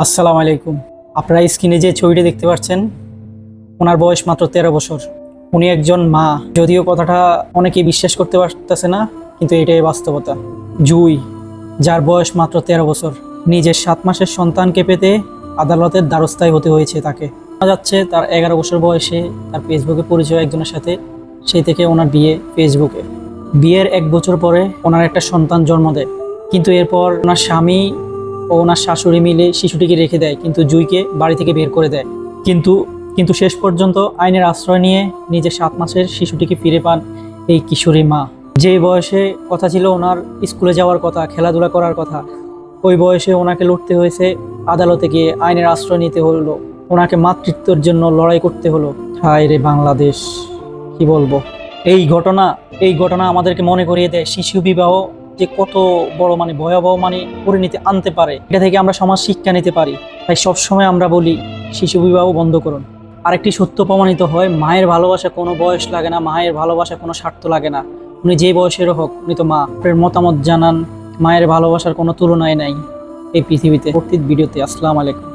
আসসালামু আলাইকুম। আপনারা স্ক্রিনে যে ছবিটি দেখতে পাচ্ছেন, ওনার বয়স মাত্র 13 বছর। উনি একজন মা, যদিও কথাটা অনেকেই বিশ্বাস করতে পারতেছে না, কিন্তু এটাই বাস্তবতা। জুই, যার বয়স মাত্র 13 বছর, নিজের 7 মাসের সন্তানকে পেতে আদালতের দ্বারস্থায় হতে হয়েছে তাকে। শোনা যাচ্ছে তার 11 বছর বয়সে তার ফেসবুকে পরিচয় একজনের সাথে, সেই থেকে ওনার বিয়ে ফেসবুকে। বিয়ের 1 বছর পরে ওনার একটা সন্তান জন্ম দেয়, কিন্তু এরপর ওনার স্বামী ও ওনার শাশুড়ি মিলে শিশুটিকে রেখে দেয়, কিন্তু জুইকে বাড়ি থেকে বের করে দেয়। কিন্তু কিন্তু শেষ পর্যন্ত আইনের আশ্রয় নিয়ে নিজের 7 মাসের শিশুটিকে ফিরে পান এই কিশোরী মা। যে বয়সে কথা ছিল ওনার স্কুলে যাওয়ার কথা, খেলাধুলা করার কথা, ওই বয়সে ওনাকে লড়তে হয়েছে আদালতে গিয়ে, আইনের আশ্রয় নিতে হলো, ওনাকে মাতৃত্বের জন্য লড়াই করতে হলো। হায় রে বাংলাদেশ, কি বলবো। এই ঘটনা আমাদেরকে মনে করিয়ে দেয় শিশু বিবাহ যে কত বড় ভয়াবহ পরিণতি আনতে পারে। এটা থেকে আমরা সমাজ শিক্ষা নিতে পারি। তাই সবসময় আমরা বলি শিশু বিবাহ বন্ধ করুন। আরেকটি সত্য প্রমাণিত হয়, মায়ের ভালোবাসা কোনো বয়স লাগে না, মায়ের ভালোবাসা কোনো স্বার্থ লাগে না। উনি যে বয়সেরও হোক, উনি তো মা। আপনার মতামত জানান। মায়ের ভালোবাসার কোনো তুলনায় নাই এই পৃথিবীতে। পরবর্তী ভিডিওতে। আসসালামু আলাইকুম।